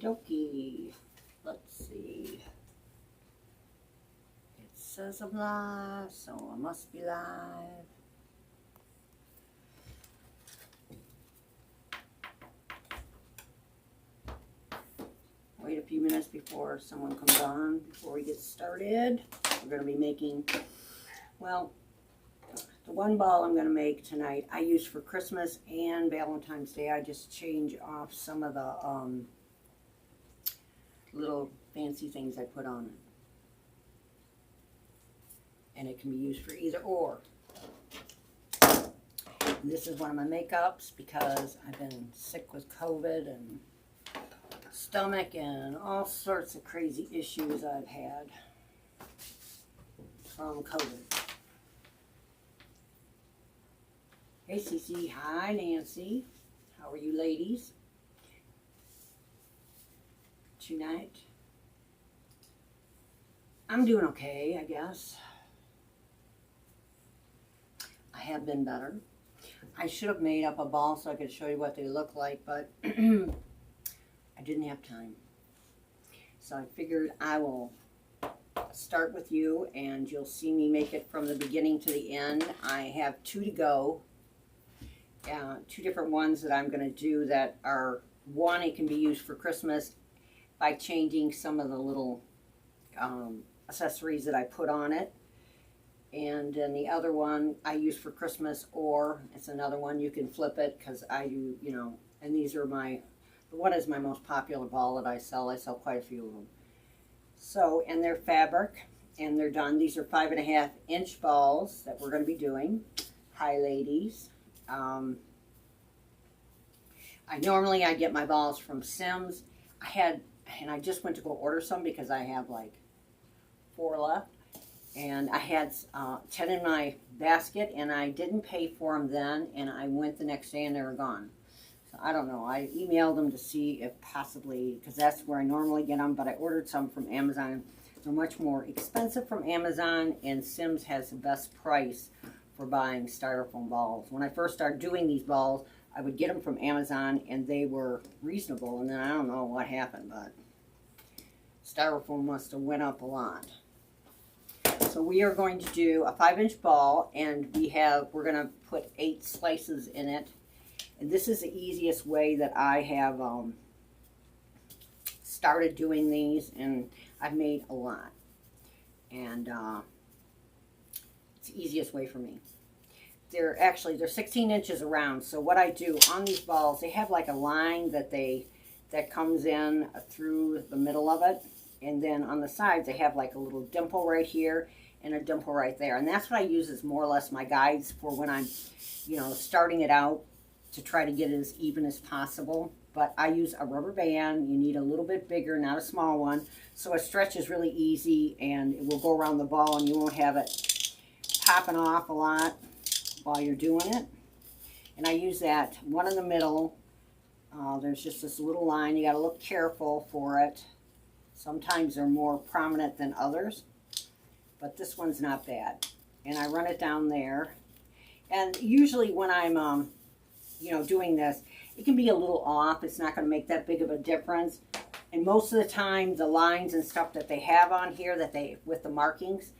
Okie dokie. Let's see. It says I'm live, so I must be live. Wait a few minutes before someone comes on, before we get started. We're going to be making, well, the one ball I'm going to make tonight, I use for Christmas and Valentine's Day. I just change off some of the little fancy things I put on it. And it can be used for either or. And this is one of my makeups because I've been sick with COVID and stomach and all sorts of crazy issues I've had from COVID. Hey Cece, hi Nancy. How are you ladies tonight? I'm doing okay, I guess. I have been better. I should have made up a ball so I could show you what they look like, but I didn't have time. So I figured I will start with you and you'll see me make it from the beginning to the end. I have 2 to go. 2 different ones that I'm going to do that are, one, it can be used for Christmas by changing some of the little accessories that I put on it. And then the other one I use for Christmas, or it's another one you can flip it because I do, you know, and these are the one is my most popular ball that I sell. I sell quite a few of them. So, and they're fabric and they're done. These are 5.5 inch balls that we're going to be doing. Hi ladies. I normally get my balls from Sims. I just went to go order some because I have like 4 left. And I had 10 in my basket and I didn't pay for them then. And I went the next day and they were gone. So I don't know. I emailed them to see if possibly, because that's where I normally get them. But I ordered some from Amazon. They're much more expensive from Amazon. And Sims has the best price for buying styrofoam balls. When I first started doing these balls, I would get them from Amazon and they were reasonable, and then I don't know what happened, but styrofoam must have went up a lot. So we are going to do a 5-inch ball, and we're going to put 8 slices in it, and this is the easiest way that I have started doing these, and I've made a lot, and it's the easiest way for me. They're 16 inches around. So what I do on these balls, they have like a line that comes in through the middle of it. And then on the sides, they have like a little dimple right here and a dimple right there. And that's what I use as more or less my guides for when I'm, starting it out to try to get it as even as possible. But I use a rubber band. You need a little bit bigger, not a small one. So it stretches really easy and it will go around the ball and you won't have it popping off a lot while you're doing it. And I use that one in the middle. There's just this little line. You got to look careful for it. Sometimes they're more prominent than others, but this one's not bad. And I run it down there. And usually when I'm doing this, it can be a little off. It's not going to make that big of a difference. And most of the time, the lines and stuff that they have on here with the markings,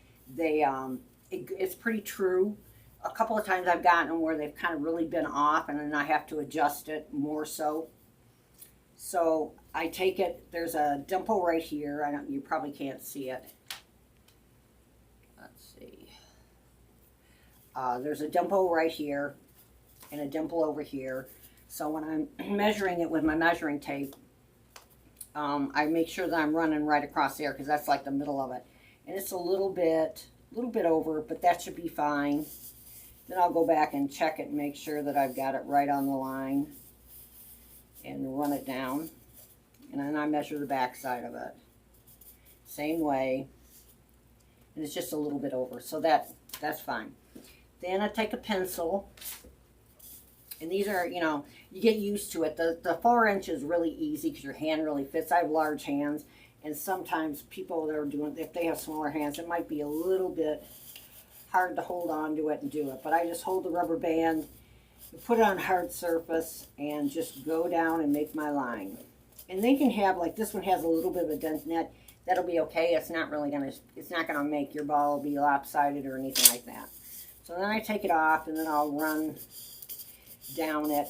it's pretty true. A couple of times I've gotten them where they've kind of really been off and then I have to adjust it more so. So I take it, there's a dimple right here. You probably can't see it. Let's see. There's a dimple right here and a dimple over here. So when I'm measuring it with my measuring tape, I make sure that I'm running right across there because that's like the middle of it. And it's a little bit over, but that should be fine. Then I'll go back and check it and make sure that I've got it right on the line and run it down. And then I measure the back side of it. Same way. And it's just a little bit over. So that's fine. Then I take a pencil. And these are, you get used to it. The 4 inch is really easy because your hand really fits. I have large hands. And sometimes people that are doing, if they have smaller hands, it might be a little bit hard to hold on to it and do it. But I just hold the rubber band, put it on a hard surface, and just go down and make my line. And they can have, like this one has a little bit of a dent in it. That'll be okay. It's not gonna make your ball be lopsided or anything like that. So then I take it off, and then I'll run down it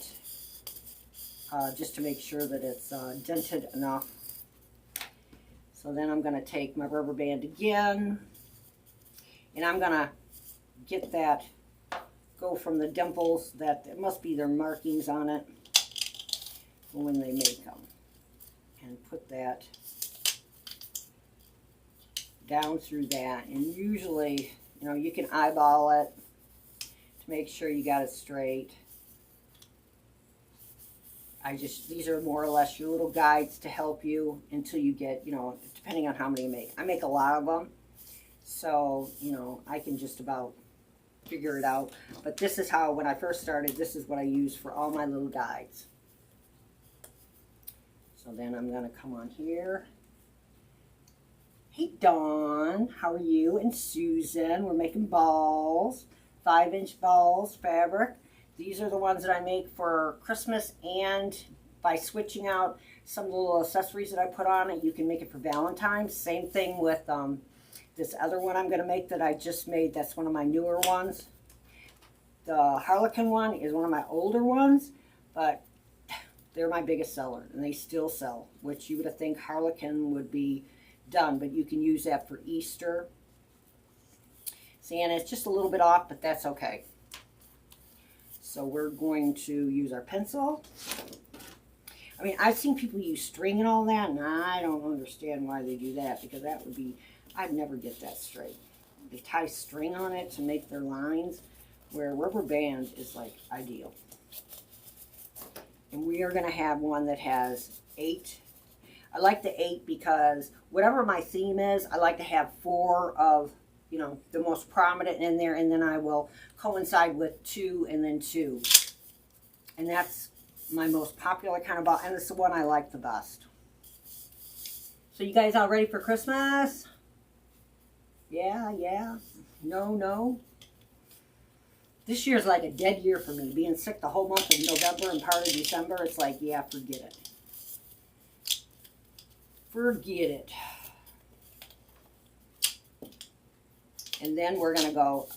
just to make sure that it's dented enough. So then I'm gonna take my rubber band again, and I'm gonna get that, go from the dimples, that it must be their markings on it when they make them, and put that down through that. And usually, you know, you can eyeball it to make sure you got it straight. These are more or less your little guides to help you until you get, you know, depending on how many you make. I make a lot of them, so, you know, I can just about figure it out. But this is how, when I first started, this is what I use for all my little guides. So then I'm going to come on here. Hey, Dawn, how are you? And Susan, we're making balls, 5-inch balls, fabric. These are the ones that I make for Christmas, and by switching out some little accessories that I put on it, you can make it for Valentine's. Same thing with this other one I'm going to make that I just made. That's one of my newer ones. The Harlequin one is one of my older ones, but they're my biggest seller, and they still sell, which you would think Harlequin would be done, but you can use that for Easter. See, and it's just a little bit off, but that's okay. So we're going to use our pencil. I mean, I've seen people use string and all that, and I don't understand why they do that, because that would be, I'd never get that straight. They tie string on it to make their lines, where rubber band is like ideal. And we are going to have one that has 8. I like the 8 because whatever my theme is, I like to have 4 of, you know, the most prominent in there, and then I will coincide with 2 and then 2. And that's my most popular kind of ball, and it's the one I like the best. So you guys all ready for Christmas? Yeah, yeah. No. This year's like a dead year for me. Being sick the whole month of November and part of December, it's like, yeah, forget it. Forget it. And then we're going to go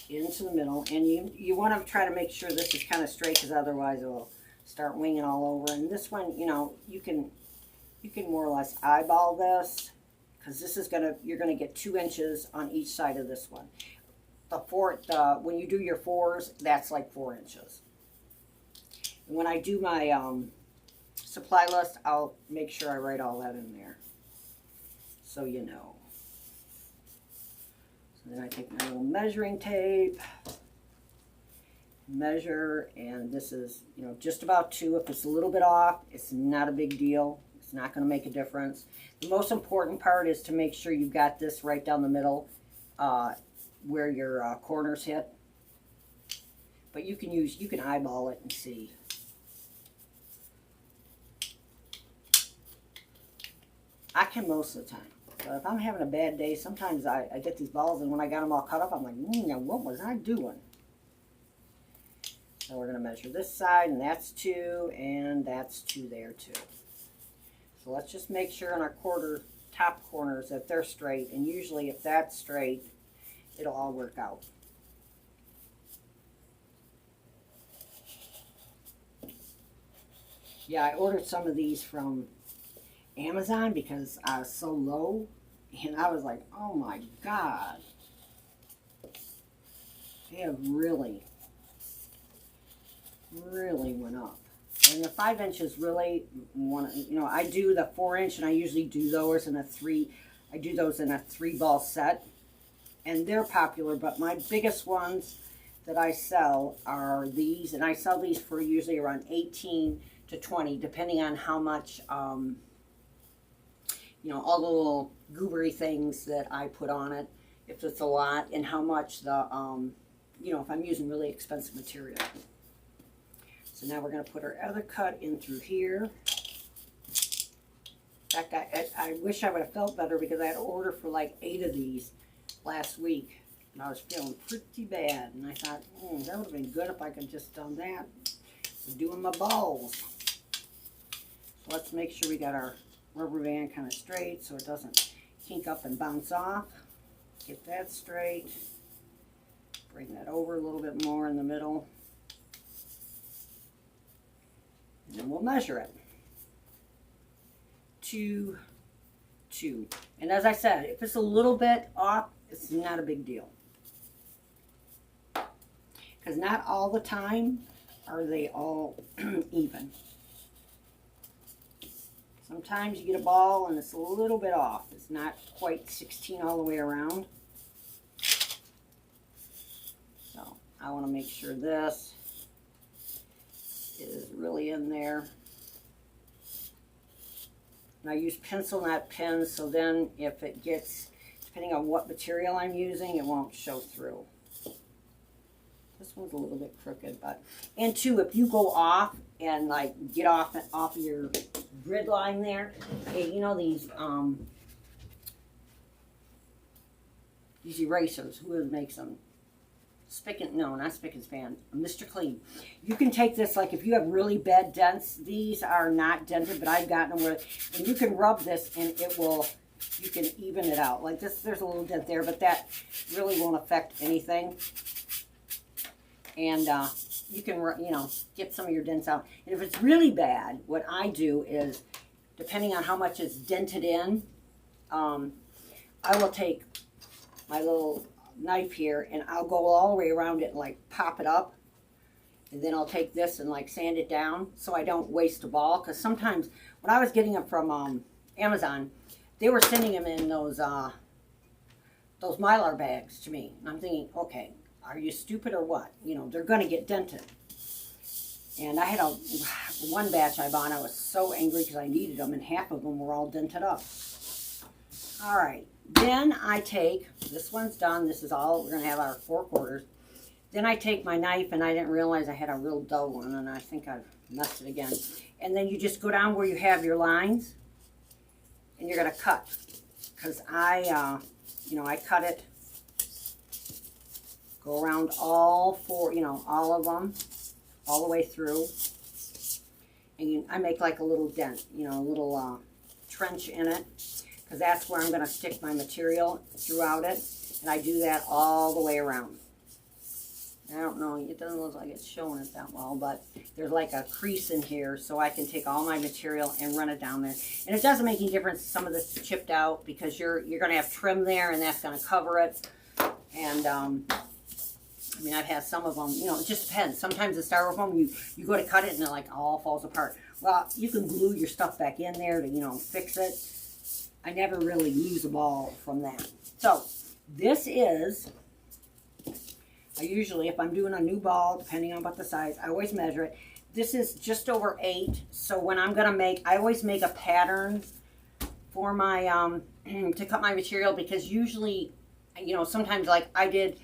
into the middle. And you want to try to make sure this is kind of straight, because otherwise it will start winging all over. And this one, you know, you can more or less eyeball this, because this is you're going to get 2 inches on each side of this one. When you do your 4s, that's like 4 inches. And when I do my supply list, I'll make sure I write all that in there, so you know. So then I take my little measuring tape, measure, and this is, you know, just about 2. If it's a little bit off, it's not a big deal. It's not going to make a difference. The most important part is to make sure you've got this right down the middle, where your corners hit. But you can eyeball it and see. I can most of the time. But if I'm having a bad day, sometimes I get these balls, and when I got them all cut up, I'm like, what was I doing? So we're going to measure this side, and that's 2, and that's 2 there too. So let's just make sure on our top corners that they're straight, and usually if that's straight, it'll all work out. Yeah, I ordered some of these from Amazon because I was so low, and I was like, oh my God. They have really went up. And the 5 inches really, you know, I do the 4 inch, and I usually do those in a 3. I do those in a 3-ball set, and they're popular. But my biggest ones that I sell are these, and I sell these for usually around 18 to 20, depending on how much, you know, all the little goobery things that I put on it, if it's a lot, and how much the, you know, if I'm using really expensive material. So now we're going to put our other cut in through here. In fact, I wish I would have felt better, because I had to order for like 8 of these last week, and I was feeling pretty bad, and I thought, that would have been good if I could just done that for doing my balls. So let's make sure we got our rubber band kind of straight so it doesn't kink up and bounce off. Get that straight. Bring that over a little bit more in the middle. And then we'll measure it. 2, 2. And as I said, if it's a little bit off, it's not a big deal. Because not all the time are they all even. Sometimes you get a ball and it's a little bit off. It's not quite 16 all the way around. So I want to make sure this is really in there. And I use pencil, not pens, so then if it gets, depending on what material I'm using, it won't show through. This one's a little bit crooked, but, and two, if you go off and like get off of your grid line there, you know these erasers, who makes them? No, not Spick and Span, Mr. Clean. You can take this, like if you have really bad dents, these are not dented, but I've gotten them where, and you can rub this and it will, you can even it out. Like this, there's a little dent there, but that really won't affect anything. And you can, you know, get some of your dents out. And if it's really bad, what I do is, depending on how much it's dented in, I will take my little knife here and I'll go all the way around it and like pop it up. And then I'll take this and like sand it down so I don't waste a ball. Because sometimes when I was getting them from Amazon, they were sending them in those Mylar bags to me. And I'm thinking, okay, are you stupid or what? You know, they're going to get dented. And I had one batch I bought, and I was so angry because I needed them, and half of them were all dented up. All right. Then I take, this one's done. This is all, we're going to have our 4/4. Then I take my knife, and I didn't realize I had a real dull one, and I think I've messed it again. And then you just go down where you have your lines, and you're going to cut. Because you know, I cut it. Go around all four, you know, all of them, all the way through. And I make like a little dent, you know, a little trench in it. Because that's where I'm going to stick my material throughout it. And I do that all the way around. I don't know, it doesn't look like it's showing it that well, but there's like a crease in here so I can take all my material and run it down there. And it doesn't make any difference, some of this is chipped out because you're going to have trim there and that's going to cover it. And I mean, I've had some of them, you know, it just depends. Sometimes the styrofoam, you go to cut it and it like all falls apart. Well, you can glue your stuff back in there to, you know, fix it. I never really lose a ball from that. So this is, I usually, if I'm doing a new ball, depending on what the size, I always measure it. This is just over 8. So when I'm going to make, I always make a pattern for my, to cut my material, because usually, you know, sometimes like I did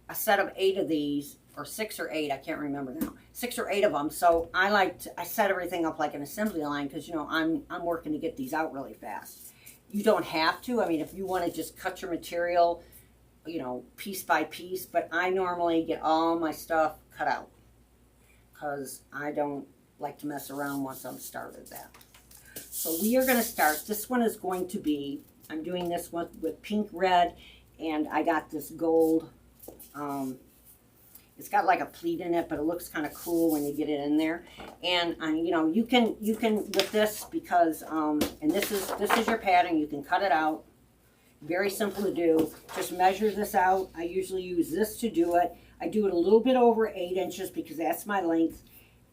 a set of 8 of these, or 6 or 8, I can't remember now, 6 or 8 of them. So I set everything up like an assembly line because, you know, I'm working to get these out really fast. You don't have to. I mean, if you want to just cut your material, you know, piece by piece, but I normally get all my stuff cut out because I don't like to mess around once I've started that. So we are going to start. This one is going to be, I'm doing this one with pink, red, and I got this gold. It's got like a pleat in it, but it looks kind of cool when you get it in there. And you know, you can with this, because and this is your pattern. You can cut it out. Very simple to do. Just measure this out. I usually use this to do it. I do it a little bit over 8 inches because that's my length,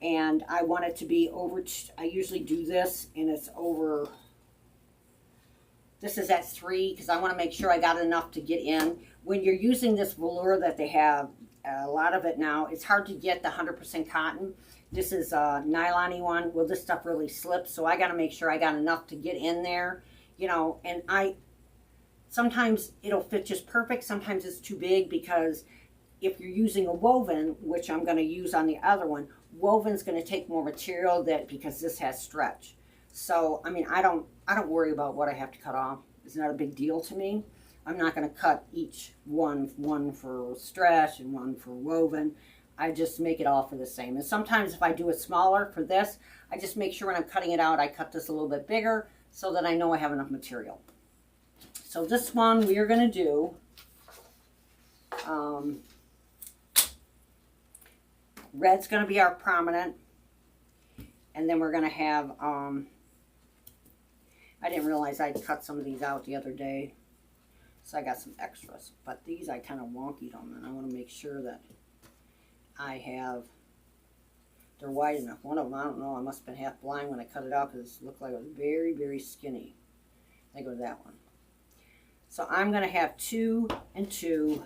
and I want it to be over. I usually do this, and it's over. This is at 3 because I want to make sure I got enough to get in. When you're using this velour that they have, a lot of it now, it's hard to get the 100% cotton. This is a nylon-y one. Well, this stuff really slips, so I got to make sure I got enough to get in there, you know. And sometimes it'll fit just perfect. Sometimes it's too big, because if you're using a woven, which I'm going to use on the other one, woven's going to take more material because this has stretch. So, I mean, I don't worry about what I have to cut off. It's not a big deal to me. I'm not going to cut each one for stretch and one for woven. I just make it all for the same. And sometimes if I do it smaller for this, I just make sure when I'm cutting it out, I cut this a little bit bigger so that I know I have enough material. So this one we are going to do red's going to be our prominent, and then we're going to have I didn't realize I'd cut some of these out the other day, so I got some extras, but these I kind of wonkied them, and I want to make sure that I have, they're wide enough. One of them, I don't know, I must have been half blind when I cut it out because it looked like it was very, very skinny. I think it was that one. So I'm going to have 2 and 2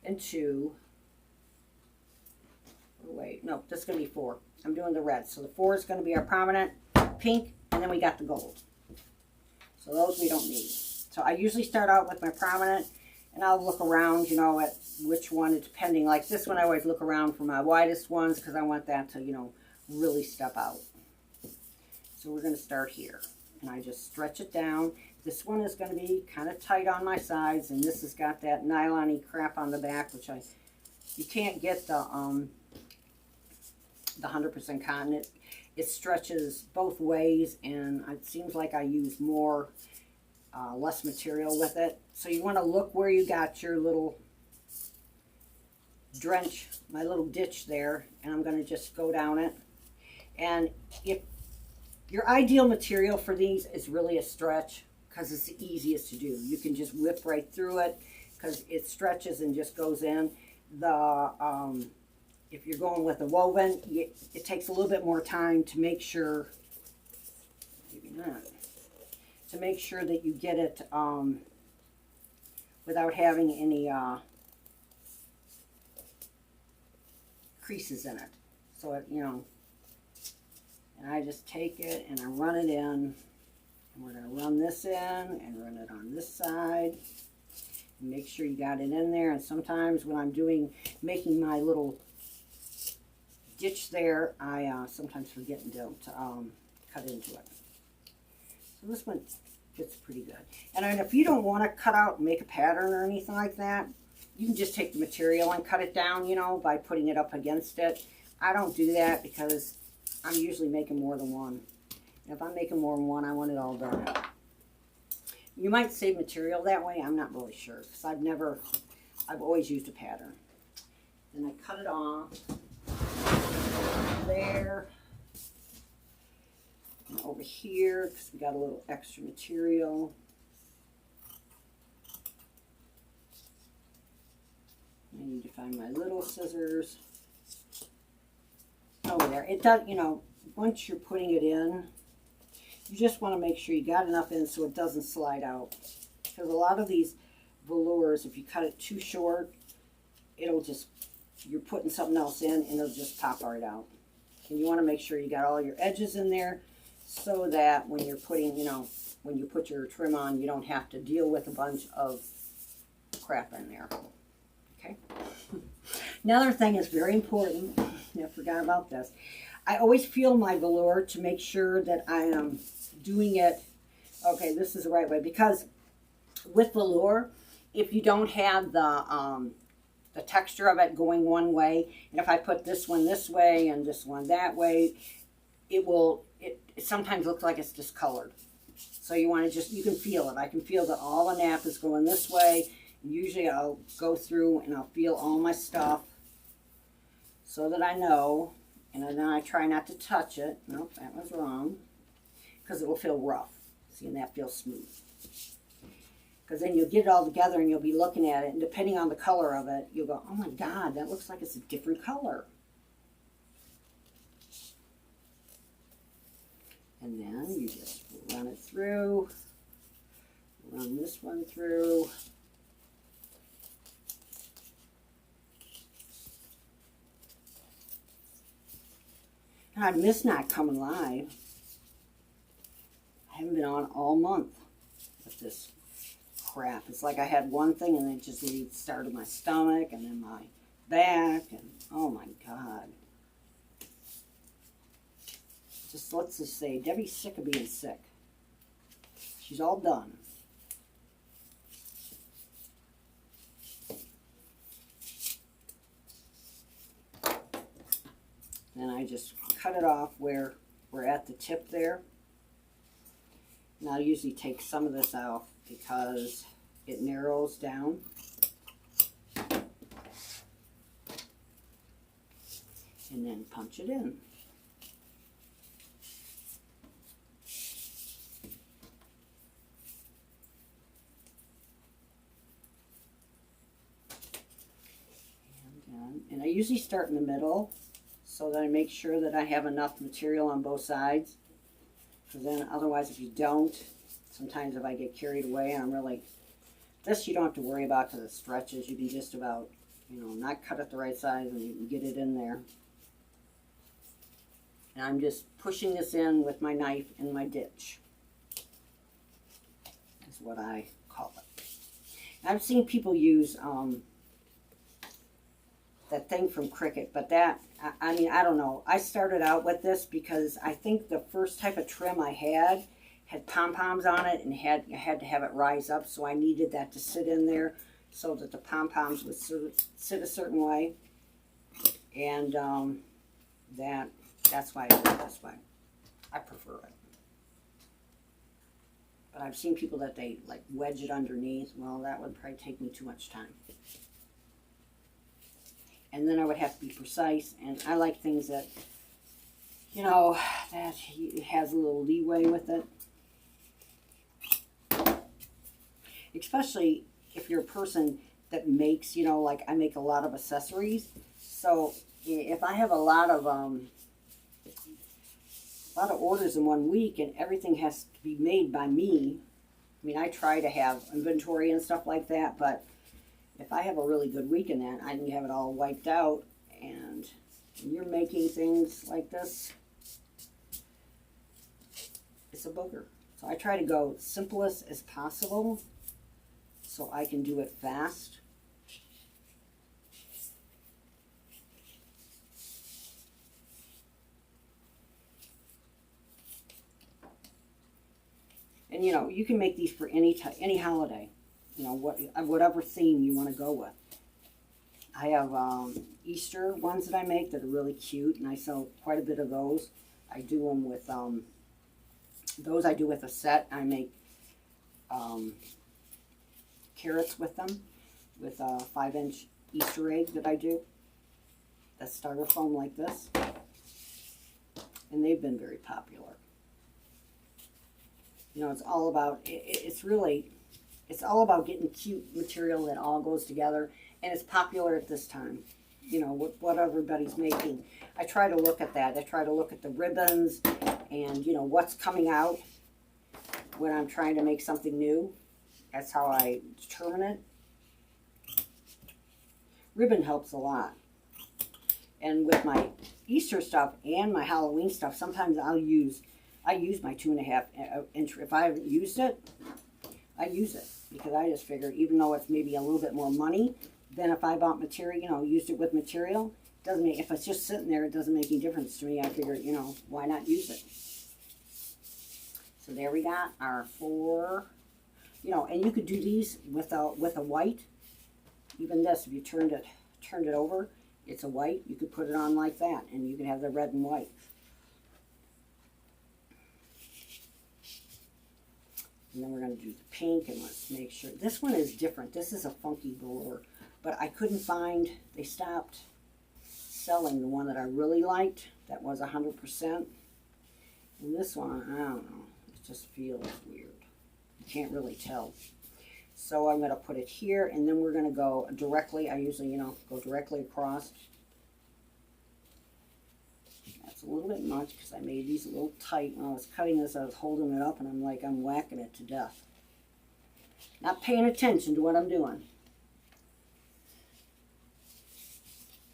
and 2. Oh, wait, no, this is going to be 4. I'm doing the red. So the 4 is going to be our prominent pink, and then we got the gold. So those we don't need. So I usually start out with my prominent, and I'll look around, you know, at which one, depending. Like this one, I always look around for my widest ones because I want that to, you know, really step out. So we're going to start here. And I just stretch it down. This one is going to be kind of tight on my sides, and this has got that nylon-y crap on the back, which you can't get the 100% cotton. It stretches both ways, and it seems like I use less material with it. So you want to look where you got your little drench, my little ditch there, and I'm going to just go down it. And if your ideal material for these is really a stretch, because it's the easiest to do. You can just whip right through it because it stretches and just goes in. If you're going with a woven, it takes a little bit more time to make sure, maybe not, to make sure that you get it without having any creases in it. So, you know, and I just take it and I run it in. And we're going to run this in and run it on this side. And make sure you got it in there. And sometimes when I'm making my little ditch there, I sometimes forget to cut into it. So this one fits pretty good. And then if you don't want to cut out and make a pattern or anything like that, you can just take the material and cut it down, you know, by putting it up against it. I don't do that because I'm usually making more than one. And if I'm making more than one, I want it all done. You might save material that way. I'm not really sure because I've always used a pattern. Then I cut it off there and over here because we got a little extra material. I need to find my little scissors. Oh, there. It does, you know, once you're putting it in, you just want to make sure you got enough in so it doesn't slide out. Because a lot of these velours, if you cut it too short, it'll just, you're putting something else in and it'll just pop right out. And you want to make sure you got all your edges in there so that when you're putting, you know, when you put your trim on, you don't have to deal with a bunch of crap in there. Okay. Another thing is very important. I forgot about this. I always feel my velour to make sure that I am doing it. Okay, this is the right way, because with velour, if you don't have the texture of it going one way, and if I put this one this way and this one that way, it sometimes looks like it's discolored. So you want to just, you can feel it. I can feel that all the nap is going this way. Usually I'll go through and I'll feel all my stuff so that I know, and then I try not to touch it. Nope, that was wrong, because it will feel rough. See, and that feels smooth. Because then you'll get it all together and you'll be looking at it, and depending on the color of it, you'll go, oh my God, that looks like it's a different color. And then you just run it through, run this one through. And I miss not coming live. I haven't been on all month with this crap. It's like I had one thing and it just started my stomach and then my back, and oh my God. Just let's just say Debbie's sick of being sick. She's all done. Then I just cut it off where we're at the tip there. And I'll usually take some of this out because it narrows down. And then punch it in. And I usually start in the middle so that I make sure that I have enough material on both sides. Because then otherwise if you don't, sometimes if I get carried away and I'm really, this you don't have to worry about because it stretches. You can just about, you know, not cut it the right size and you can get it in there. And I'm just pushing this in with my knife in my ditch. That's what I call it. I've seen people use that thing from Cricut, but that, I mean, I don't know. I started out with this because I think the first type of trim I had pom-poms on it and I had to have it rise up, so I needed that to sit in there so that the pom-poms would sit a certain way. And that's why I do it this way. I prefer it. But I've seen people that they like wedge it underneath. Well, that would probably take me too much time. And then I would have to be precise, and I like things that, you know, that has a little leeway with it. Especially if you're a person that makes, you know, like I make a lot of accessories. So if I have a lot of orders in 1 week and everything has to be made by me, I mean, I try to have inventory and stuff like that, but if I have a really good week in that, I can have it all wiped out. And when you're making things like this, it's a booger. So I try to go simplest as possible so I can do it fast. And you know, you can make these for any holiday. You know, whatever theme you want to go with. I have Easter ones that I make that are really cute, and I sell quite a bit of those. I do them with, those I do with a set. I make carrots with them, with a 5-inch Easter egg that I do. That's styrofoam like this. And they've been very popular. You know, it's all about, it's all about getting cute material that all goes together, and it's popular at this time. You know, what everybody's making. I try to look at that. I try to look at the ribbons and, you know, what's coming out when I'm trying to make something new. That's how I determine it. Ribbon helps a lot. And with my Easter stuff and my Halloween stuff, sometimes I use my 2.5 inch. If I haven't used it, I use it because I just figure, even though it's maybe a little bit more money than if I bought material, you know, used it with material, doesn't make, if it's just sitting there, it doesn't make any difference to me. I figure, you know, why not use it? So there we got our 4, you know, and you could do these with a white. Even this, if you turned it over, it's a white. You could put it on like that, and you can have the red and white. And then we're going to do the pink, and let's make sure. This one is different. This is a funky velour, but I couldn't find, they stopped selling the one that I really liked. That was 100%. And this one, I don't know. It just feels weird. You can't really tell. So I'm going to put it here, and then we're going to go directly. I usually, you know, go directly across. That's a little bit much because I made these a little tight. When I was cutting this, I was holding it up, and I'm like, I'm whacking it to death. Not paying attention to what I'm doing.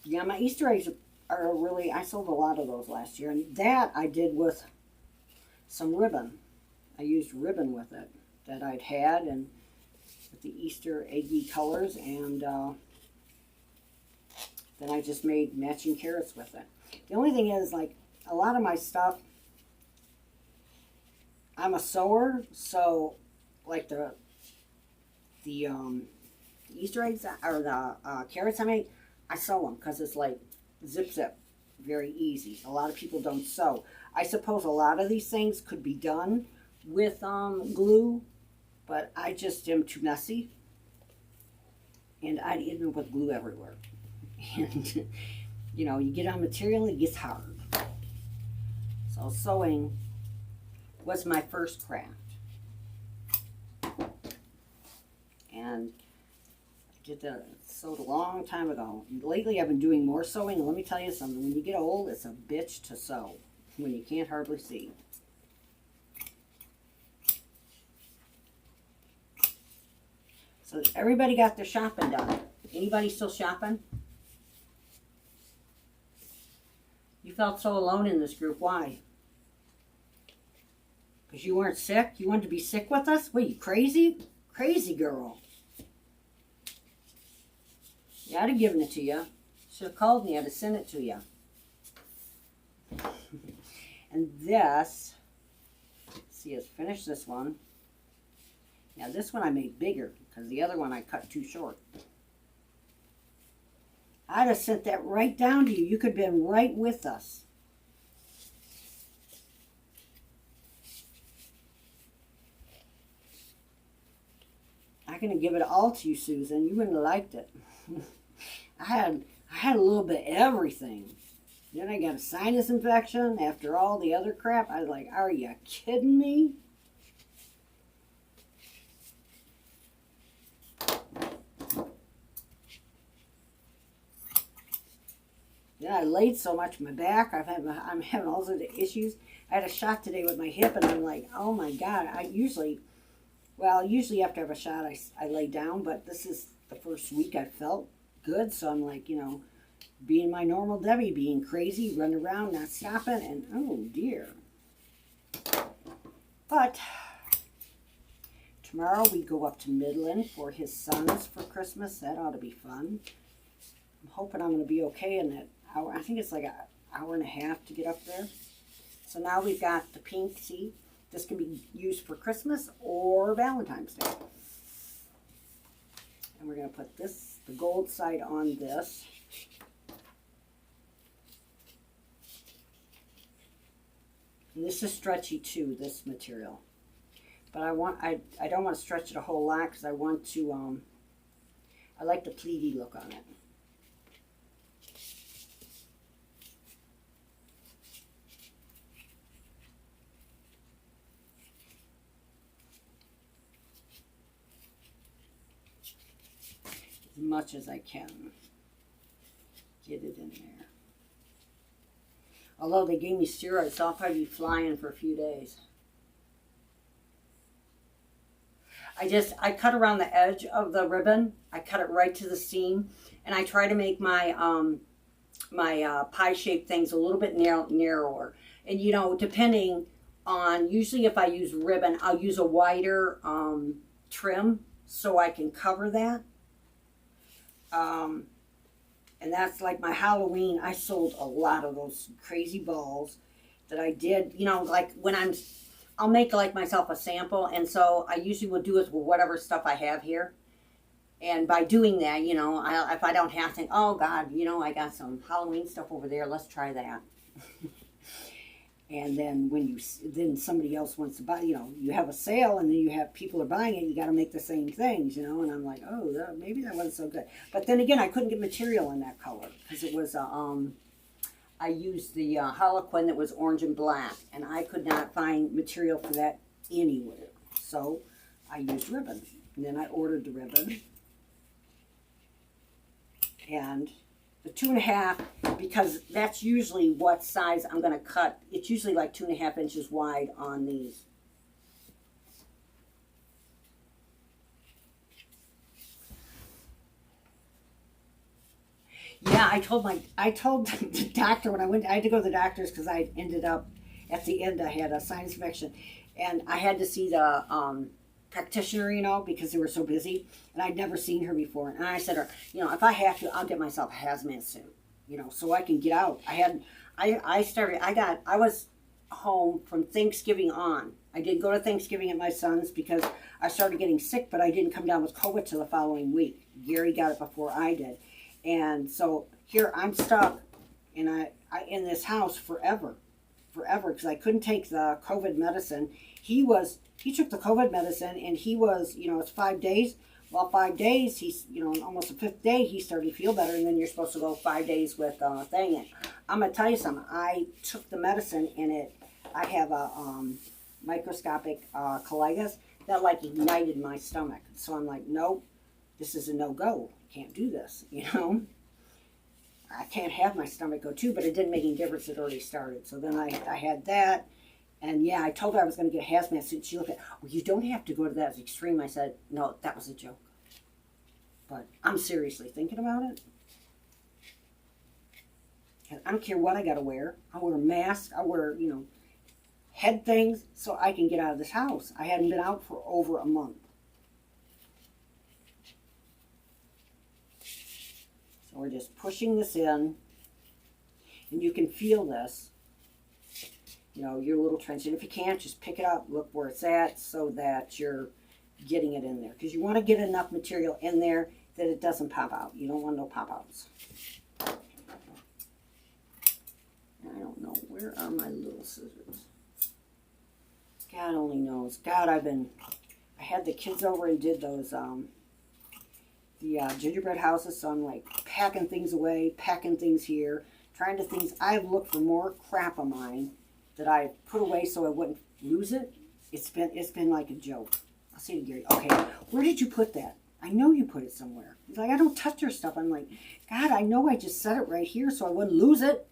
Yeah, my Easter eggs are really, I sold a lot of those last year, and that I did with some ribbon. I used ribbon with it that I'd had, and with the Easter eggy colors, and then I just made matching carrots with it. The only thing is, like, a lot of my stuff, I'm a sewer, so like the Easter eggs or the carrots I make, I sew them because it's like zip, very easy. A lot of people don't sew. I suppose a lot of these things could be done with glue, but I just am too messy. And I end up with glue everywhere. And, you know, you get on material, it gets hard. So sewing was my first craft. And I did that, sewed a long time ago. And lately I've been doing more sewing. And let me tell you something, when you get old, it's a bitch to sew when you can't hardly see. So everybody got their shopping done. Anybody still shopping? You felt so alone in this group. Why? Because you weren't sick? You wanted to be sick with us? What, you crazy? Crazy girl. Yeah, I'd have given it to you. Should have called me. I'd have sent it to you. And this, let's see, let's finish this one. Now this one I made bigger because the other one I cut too short. I'd have sent that right down to you. You could have been right with us. I can give it all to you, Susan. You wouldn't have liked it. I had a little bit of everything. Then I got a sinus infection after all the other crap. I was like, are you kidding me? Yeah, I laid so much on my back. I'm having all sorts of issues. I had a shot today with my hip, and I'm like, oh my God. Usually after I have a shot, I lay down, but this is the first week I felt good. So I'm like, you know, being my normal Debbie, being crazy, running around, not stopping, and oh dear. But tomorrow we go up to Midland for his sons for Christmas. That ought to be fun. I'm hoping I'm going to be okay in that hour. I think it's like an hour and a half to get up there. So now we've got the pink. See, this can be used for Christmas or Valentine's Day. And we're going to put this, the gold side on this. And this is stretchy too, this material. But I don't want to stretch it a whole lot because I want to, I like the pleaty look on it. As much as I can. Get it in there. Although they gave me steroids, so I'll probably be flying for a few days. I cut around the edge of the ribbon. I cut it right to the seam. And I try to make my pie-shaped things a little bit narrower. And, you know, depending on, usually if I use ribbon, I'll use a wider trim so I can cover that. And that's like my Halloween. I sold a lot of those crazy balls that I did, you know, like when I'll make like myself a sample. And so I usually will do it with whatever stuff I have here. And by doing that, you know, if I don't have to, oh God, you know, I got some Halloween stuff over there. Let's try that. And then then somebody else wants to buy, you know, you have a sale and then you have people are buying it, you got to make the same things, you know, and I'm like, oh, maybe that wasn't so good. But then again, I couldn't get material in that color because it was, I used the Harlequin that was orange and black, and I could not find material for that anywhere. So I used ribbon, and then I ordered the ribbon. And the 2.5, because that's usually what size I'm going to cut. It's usually like 2.5 inches wide on these. Yeah, I told the doctor when I had to go to the doctor's because I ended up, at the end I had a sinus infection. And I had to see the practitioner, you know, because they were so busy. And I'd never seen her before. And I said to her, you know, if I have to, I'll get myself a hazmat suit, you know, so I can get out. I was home from Thanksgiving on. I did go to Thanksgiving at my son's because I started getting sick, but I didn't come down with COVID till the following week. Gary got it before I did. And so here I'm stuck in this house forever. forever because I couldn't take the COVID medicine. He took the COVID medicine and he was, you know, it's 5 days. Well, 5 days, he's, you know, almost the 5th day, he started to feel better, and then you're supposed to go 5 days with thing. And I'm going to tell you something. I took the medicine and I have a microscopic colitis that like ignited my stomach. So I'm like, nope, this is a no-go. Can't do this, you know. I can't have my stomach go too, but it didn't make any difference. It already started. So then I had that. And yeah, I told her I was going to get a hazmat suit. She looked at, well, you don't have to go to that extreme. I said, no, that was a joke. But I'm seriously thinking about it. I don't care what I got to wear. I wear a mask. I wear, you know, head things so I can get out of this house. I hadn't been out for over a month. So we're just pushing this in. And you can feel this. You know, your little trench. And if you can't, just pick it up, look where it's at so that you're getting it in there. Because you want to get enough material in there that it doesn't pop out. You don't want no pop-outs. I don't know. Where are my little scissors? God only knows. God, I had the kids over and did those, gingerbread houses. So I'm like packing things away, packing things here, trying to things. I've looked for more crap of mine that I put away so I wouldn't lose it. It's been like a joke. I'll say to Gary, okay, where did you put that? I know you put it somewhere. He's like, I don't touch your stuff. I'm like, God, I know I just set it right here so I wouldn't lose it.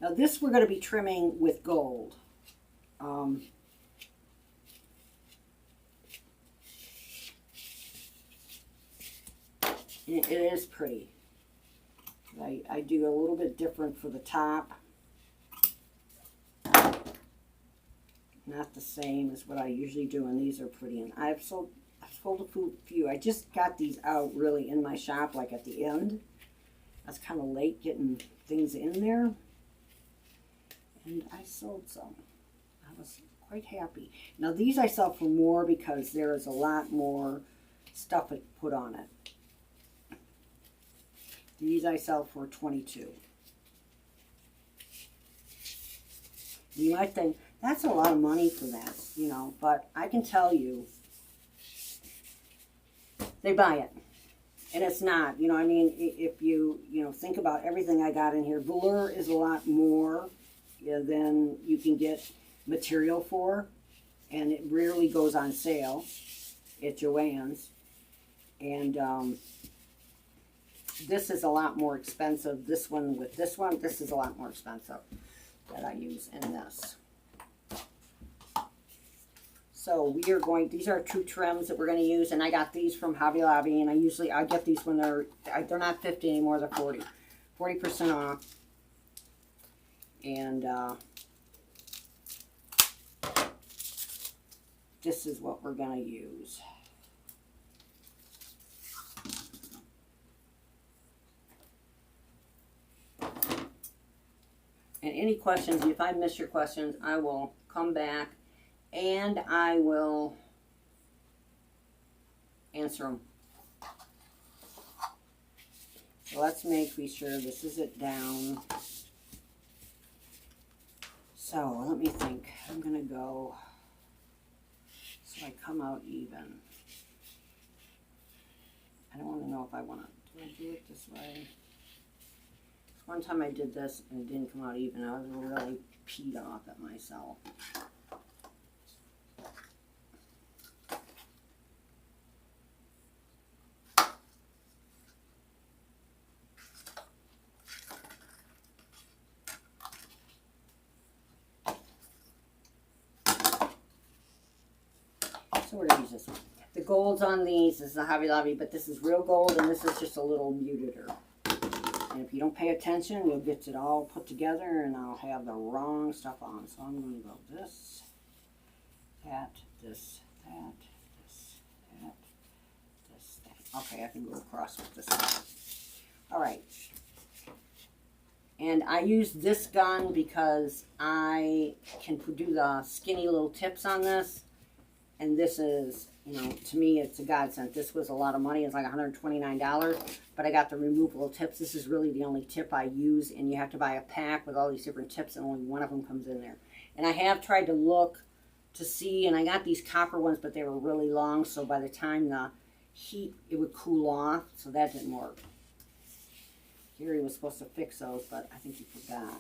Now this we're going to be trimming with gold. It is pretty. I do a little bit different for the top. Not the same as what I usually do, and these are pretty. And I've sold a few. I just got these out really in my shop, like at the end. I was kind of late getting things in there. And I sold some. I was quite happy. Now these I sell for more because there is a lot more stuff put on it. These I sell for $22. You might think, that's a lot of money for that, you know, but I can tell you, they buy it. And it's not, you know, I mean, if you think about everything I got in here, velour is a lot more than you can get material for, and it rarely goes on sale at Joann's. And this is a lot more expensive. This one with this one, this is a lot more expensive that I use in this. So we are going, these are 2 trims that we're going to use, and I got these from Hobby Lobby, and I get these when they're not 50 anymore, they're 40% off. And this is what we're going to use. And any questions, if I miss your questions, I will come back and I will answer them. So let's make sure this is it down. So let me think. I'm going to go so I come out even. I don't want to know if I want to. Do I do it this way? One time I did this and it didn't come out even. I was really peed off at myself. So we're going to use this one. The gold's on these. This is a Hobby Lobby, but this is real gold and this is just a little muted. And if you don't pay attention, you'll get it all put together and I'll have the wrong stuff on. So I'm going to go this, that, this, that, this, that, this, that. Okay, I can go across with this one. All right. And I use this gun because I can do the skinny little tips on this. And this is, you know, to me, it's a godsend. This was a lot of money. It's like $129, but I got the removable tips. This is really the only tip I use, and you have to buy a pack with all these different tips, and only one of them comes in there. And I have tried to look to see, and I got these copper ones, but they were really long, so by the time the heat, it would cool off, so that didn't work. Gary was supposed to fix those, but I think he forgot.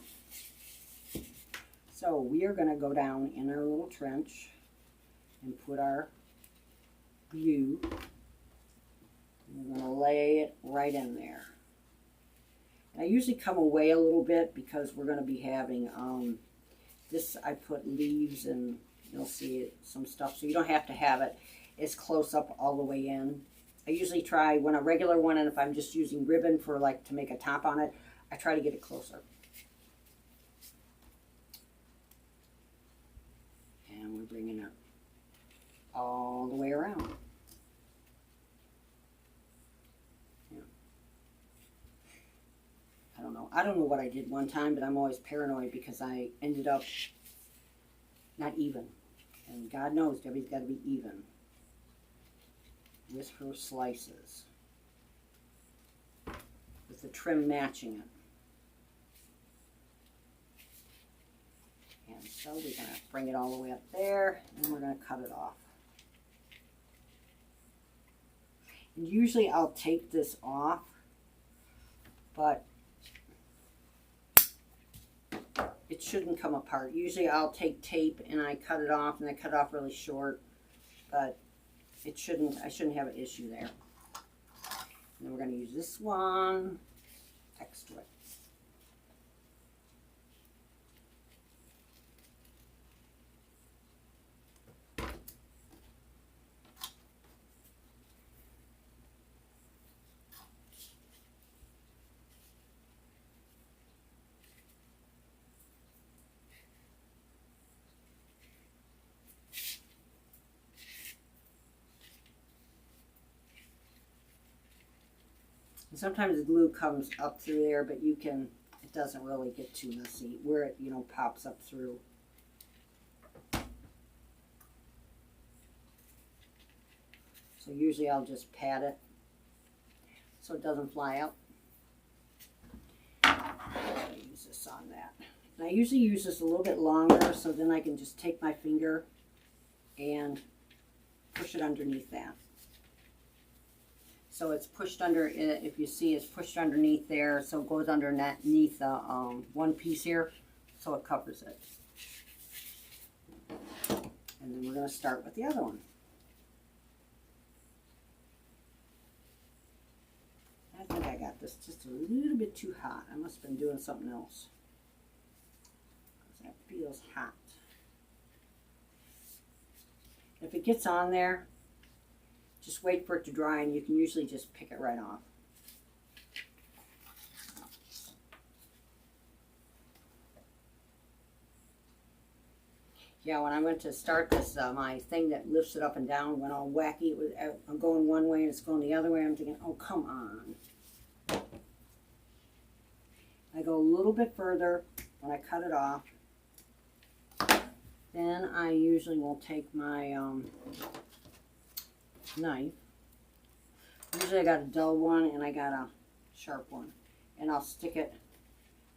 So we are going to go down in our little trench and put our glue. We're going to lay it right in there. And I usually come away a little bit because we're going to be having this. I put leaves and you'll see it, some stuff, so you don't have to have it as close up all the way in. I usually try when a regular one, and if I'm just using ribbon for like to make a top on it, I try to get it closer. And we're bringing it all the way around. Yeah. I don't know what I did one time, but I'm always paranoid because I ended up not even. And God knows Debbie's got to be even with her slices, with the trim matching it. And so we're going to bring it all the way up there, and we're going to cut it off. And usually I'll tape this off, but it shouldn't come apart. Usually I'll take tape and I cut it off, and I cut it off really short, but it shouldn't, I shouldn't have an issue there. And then we're going to use this one next to it. And sometimes the glue comes up through there, but you can, it doesn't really get too messy where it, you know, pops up through. So usually I'll just pat it so it doesn't fly out. I'll use this on that. And I usually use this a little bit longer, so then I can just take my finger and push it underneath that. So it's pushed under, if you see, it's pushed underneath there, so it goes underneath the one piece here, so it covers it. And then we're going to start with the other one. I think I got this just a little bit too hot. I must have been doing something else, because that feels hot. If it gets on there, just wait for it to dry, and you can usually just pick it right off. Yeah, when I went to start this, my thing that lifts it up and down went all wacky. It was, I'm going one way and it's going the other way. I'm thinking, oh, come on. I go a little bit further when I cut it off. Then I usually will take my knife. Usually I got a dull one and I got a sharp one, and I'll stick it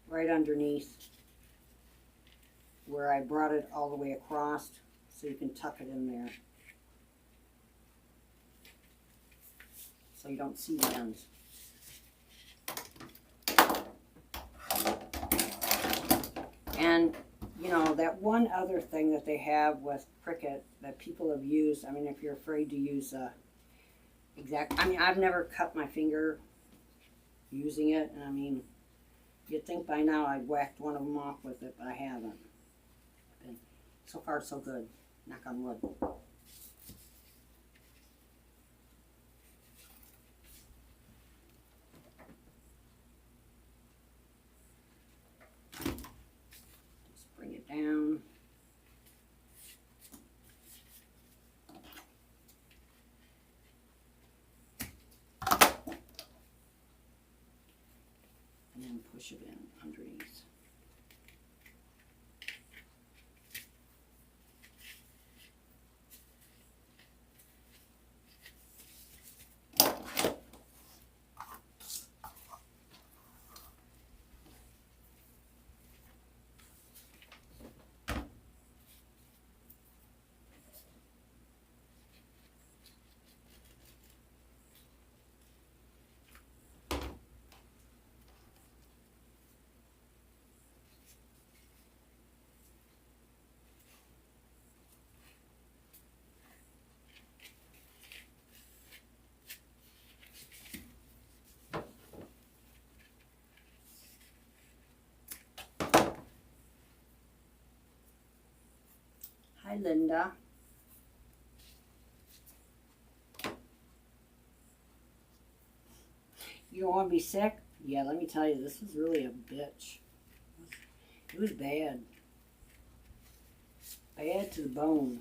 right underneath where I brought it all the way across, so you can tuck it in there so you don't see the ends. And you know, that one other thing that they have with Cricut that people have used, I mean, if you're afraid to use I mean, I've never cut my finger using it, and I mean, you'd think by now I'd whacked one of them off with it, but I haven't. And so far, so good. Knock on wood. Just bring it down. And push it in underneath. Hi, Linda. You don't want to be sick? Yeah, let me tell you, this was really a bitch. It was bad. Bad to the bone.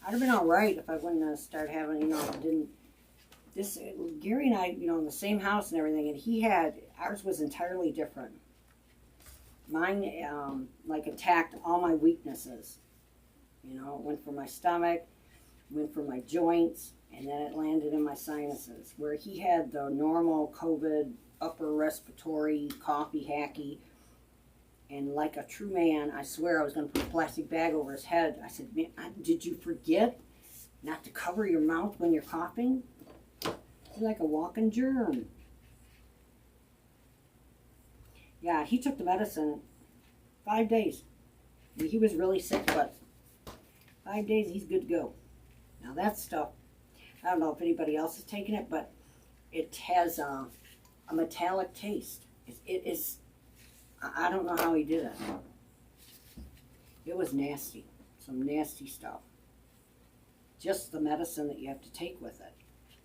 I'd have been all right if I wouldn't have started having, you know, if I didn't. This, Gary and I, you know, in the same house and everything, and he had, ours was entirely different. Mine, like, attacked all my weaknesses. You know, it went for my stomach, went for my joints, and then it landed in my sinuses. Where he had the normal COVID, upper respiratory, coffee, hacky, and like a true man, I swear I was going to put a plastic bag over his head. I said, man, did you forget not to cover your mouth when you're coughing? You're like a walking germ. Yeah, he took the medicine 5 days. He was really sick, but 5 days, he's good to go. Now that stuff, I don't know if anybody else is taking it, but it has a metallic taste. It is, I don't know how he did it. It was nasty. Some nasty stuff. Just the medicine that you have to take with it.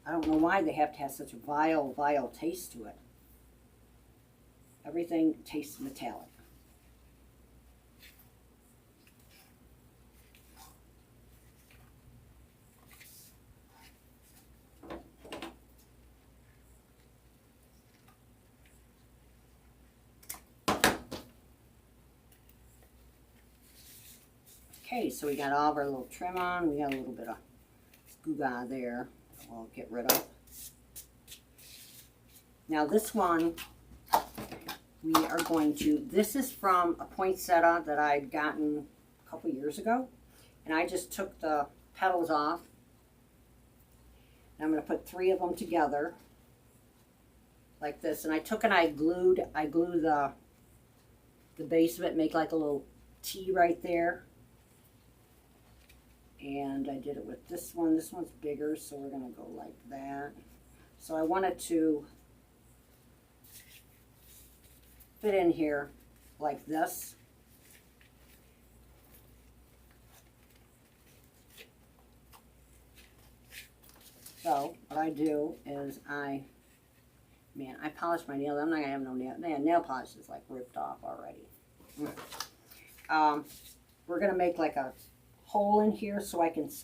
I don't know why they have to have such a vile, vile taste to it. Everything tastes metallic. Okay, so we got all of our little trim on. We got a little bit of goo-gah there that we'll get rid of. Now this one, we are going to, this is from a poinsettia that I'd gotten a couple years ago. And I just took the petals off. And I'm going to put 3 of them together like this. And I took and I glued the base of it, make like a little T right there. And I did it with this one. This one's bigger, so we're going to go like that. So I wanted to fit in here like this. So what I do is I polish my nails. I'm not going to have no nail polish is like ripped off already. We're going to make like a hole in here so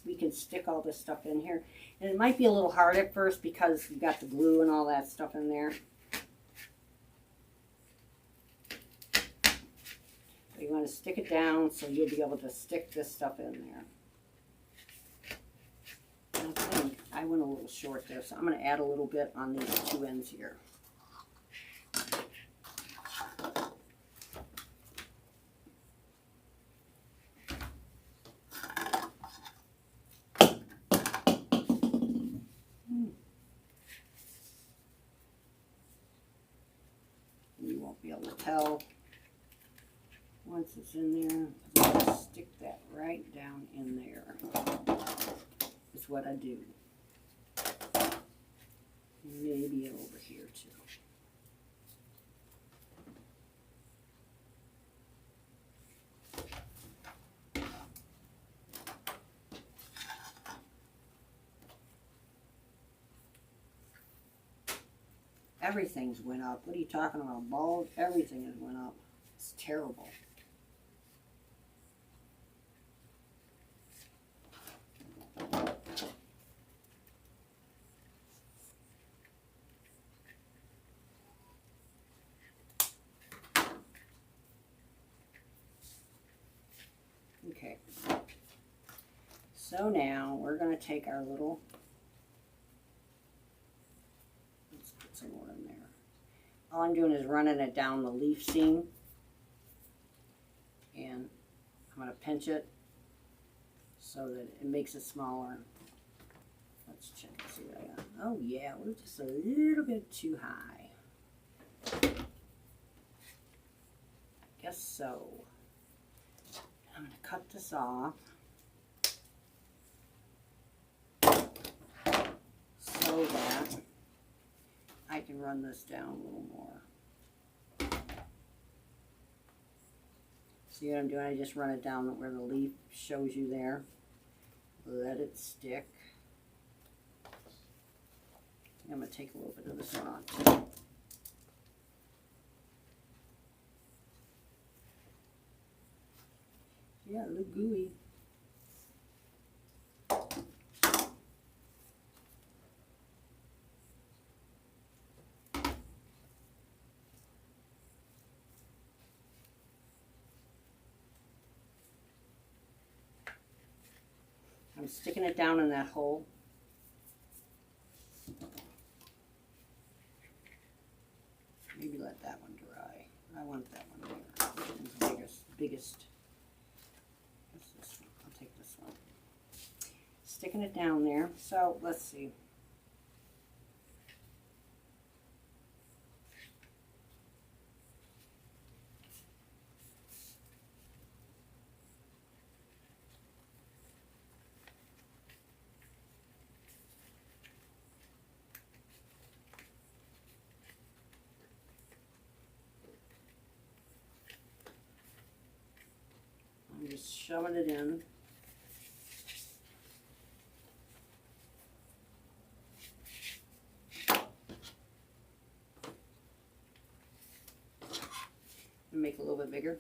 we can stick all this stuff in here. And it might be a little hard at first because you've got the glue and all that stuff in there. So you want to stick it down so you'll be able to stick this stuff in there. I think I went a little short there, so I'm going to add a little bit on these 2 ends here. Be able to tell once it's in there. I'm going to stick that right down in there. Is what I do. Maybe over here too. Everything's went up. What are you talking about? Bulb? Everything has went up. It's terrible. Okay. So now we're going to take our little, let's put some more in there. All I'm doing is running it down the leaf seam, and I'm going to pinch it so that it makes it smaller. Let's check and see what I got. Oh yeah, we're just a little bit too high. I guess so. I'm going to cut this off so that I can run this down a little more. See what I'm doing? I just run it down where the leaf shows you there. Let it stick. I'm going to take a little bit of this one off too. Yeah, it look gooey. I'm sticking it down in that hole. Maybe let that one dry. I want that one there. This one's biggest. What's this one? I'll take this one. Sticking it down there. So let's see. I'm just shoving it in. And make it a little bit bigger.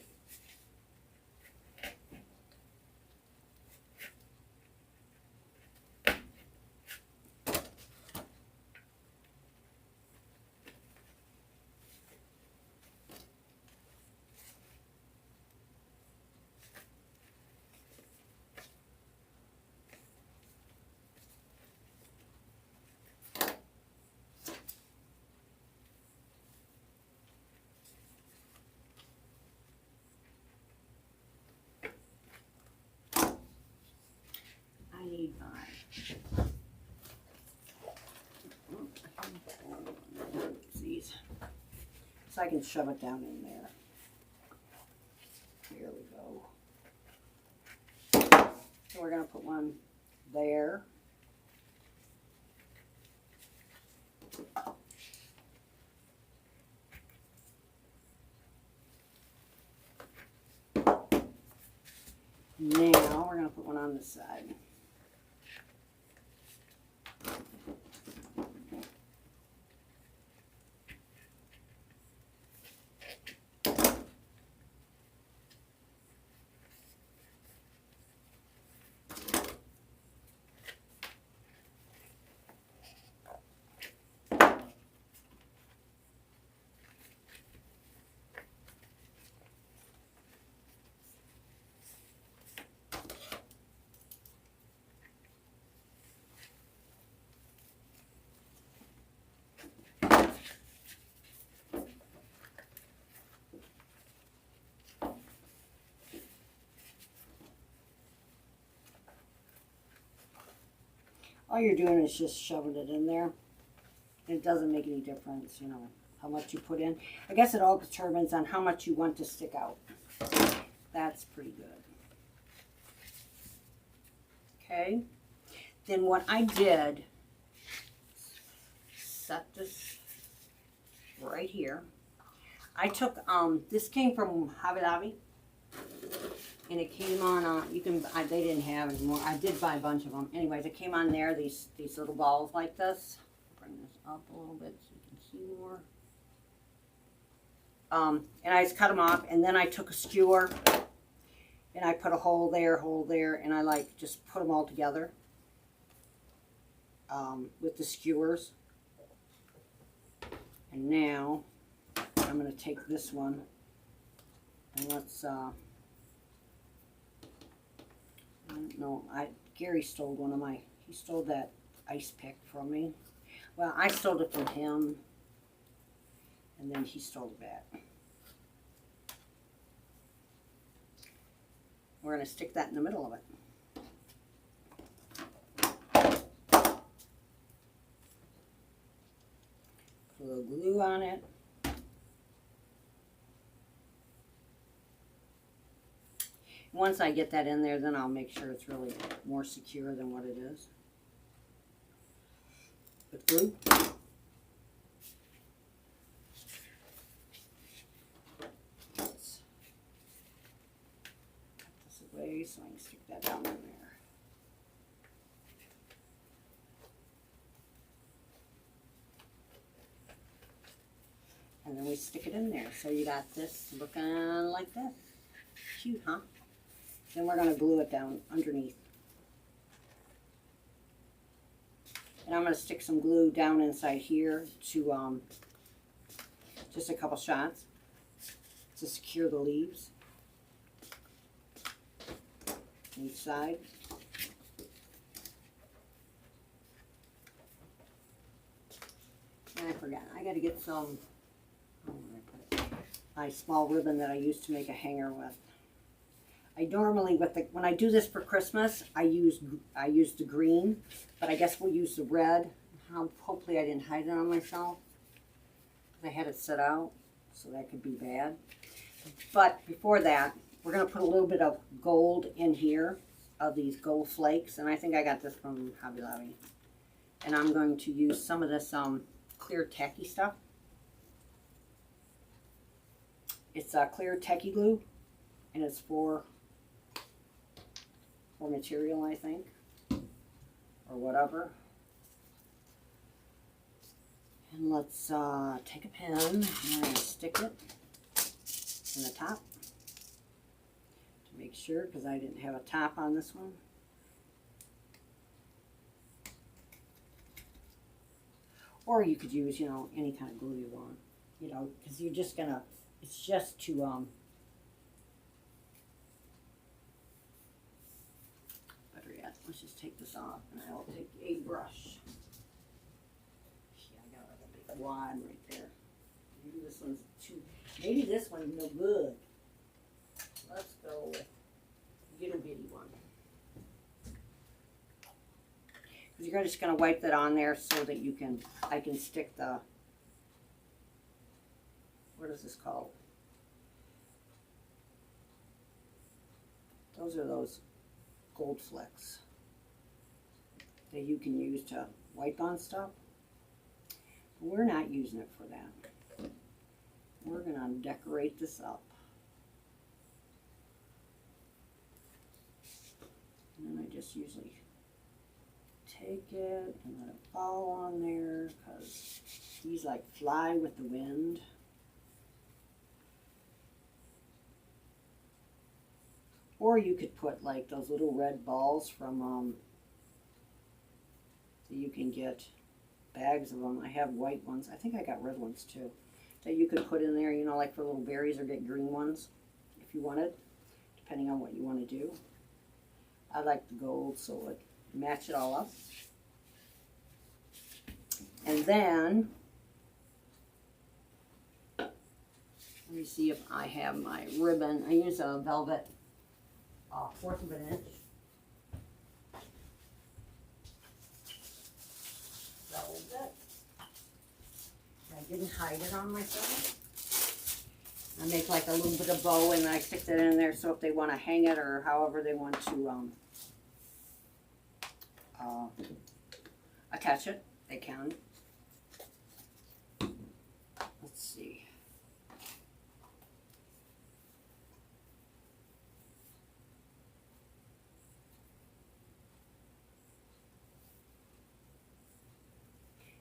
I need 5. Oopsies. So I can shove it down in there. Here we go. So we're going to put one there. Now we're going to put one on this side. All you're doing is just shoving it in there. It doesn't make any difference, you know, how much you put in. I guess it all determines on how much you want to stick out. That's pretty good. Okay. Then what I did, set this right here. I took, this came from Hobby Lobby. And it came on, you can, they didn't have anymore. I did buy a bunch of them. Anyways, it came on there, these little balls like this. Bring this up a little bit so you can see more. And I just cut them off, and then I took a skewer, and I put a hole there, and I like just put them all together with the skewers. And now I'm going to take this one, and let's, no, Gary stole one of my, he stole that ice pick from me. Well, I stole it from him, and then he stole it back. We're going to stick that in the middle of it. Put a little glue on it. Once I get that in there, then I'll make sure it's really more secure than what it is. With glue. place so I can stick that down in there. And then we stick it in there. So you got this looking like this. Cute, huh? Then we're going to glue it down underneath. And I'm going to stick some glue down inside here to just a couple shots to secure the leaves on each side. And I forgot, I got to get some, oh, where did I put it? My small ribbon that I used to make a hanger with. I normally, when I do this for Christmas, I use the green, but I guess we'll use the red. Hopefully I didn't hide it on myself. I had it set out, so that could be bad. But before that, we're going to put a little bit of gold in here, of these gold flakes, and I think I got this from Hobby Lobby. And I'm going to use some of this clear tacky stuff. It's clear tacky glue, and it's for material, I think, or whatever. And let's take a pen, and we're going to stick it in the top to make sure, because I didn't have a top on this one. Or you could use, you know, any kind of glue you want, you know, because you're just going to, it's just to, let's just take this off, and I will take a brush. Yeah, I got like a big wad right there. Maybe this one's too, maybe this one's no good. Let's go with a little bitty one. Because you're just going to wipe that on there so that you can, I can stick the, what is this called? Those are those gold flecks that you can use to wipe on stuff. We're not using it for that. We're going to decorate this up. And then I just usually take it and let it fall on there, because these like fly with the wind. Or you could put like those little red balls from that you can get bags of them. I have white ones. I think I got red ones too. That you could put in there, you know, like for little berries, or get green ones if you wanted, depending on what you want to do. I like the gold, so it match it all up. And then let me see if I have my ribbon. I use a velvet 1/4 of an inch. Velvet. I didn't hide it on myself. I make like a little bit of bow, and I stick that in there, so if they want to hang it or however they want to attach it, they can. Let's see.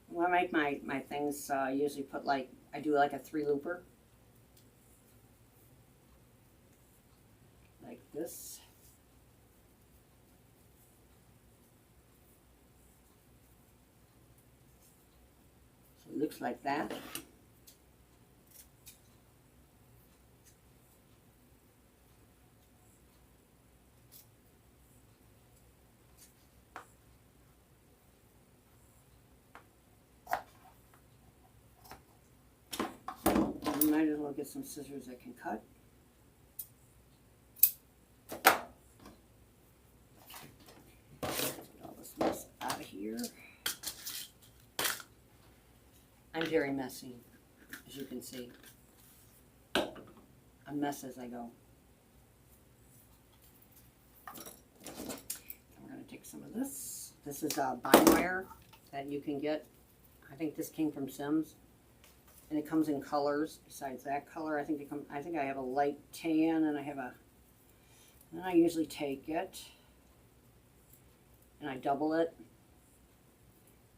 When I make my things, I usually put like, I do like a 3-looper. Like this. So it looks like that. Might as well get some scissors that can cut. Let's get all this mess out of here. I'm very messy, as you can see. I mess as I go. And we're going to take some of this. This is a bine wire that you can get. I think this came from Sims. And it comes in colors besides that color. I think I have a light tan, and I have a Then I usually take it and I double it.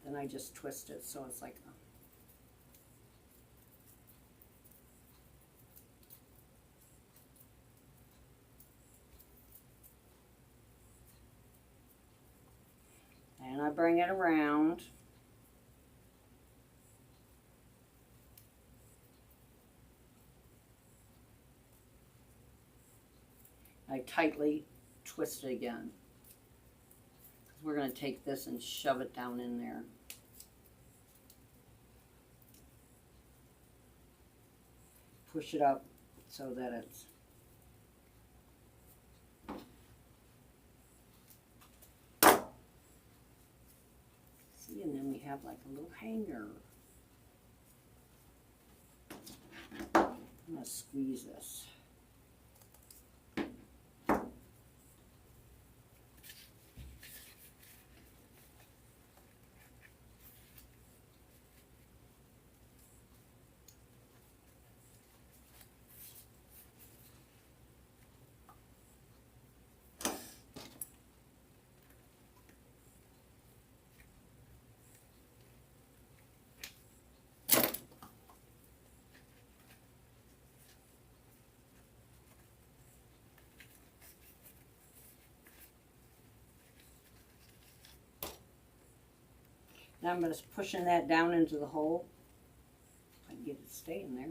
Then I just twist it so it's like and I bring it around. I tightly twist it again. We're going to take this and shove it down in there. Push it up so that it's see, and then we have like a little hanger. I'm going to squeeze this. Now I'm just pushing that down into the hole. I can get it to stay in there.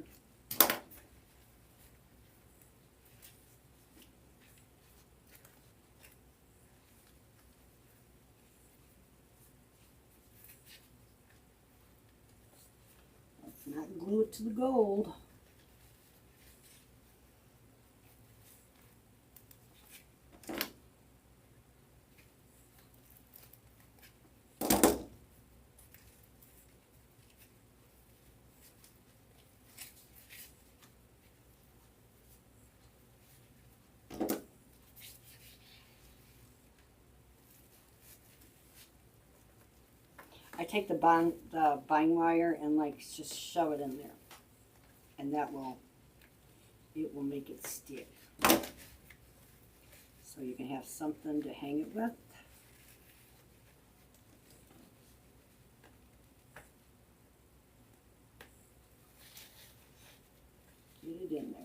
Let's not glue it to the gold. I take the bind wire and like just shove it in there, and it will make it stick. So you can have something to hang it with. Get it in there.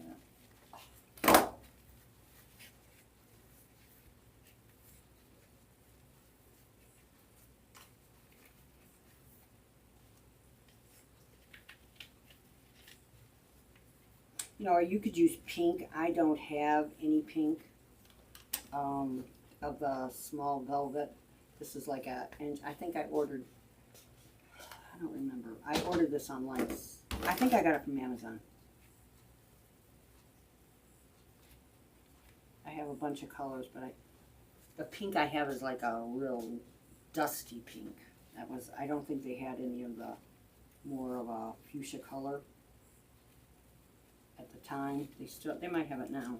You know, or you could use pink. I don't have any pink of the small velvet. This is like and I think I ordered, I don't remember. I ordered this online. I think I got it from Amazon. I have a bunch of colors, but the pink I have is like a real dusty pink. I don't think they had any of the more of a fuchsia color at the time. They might have it now.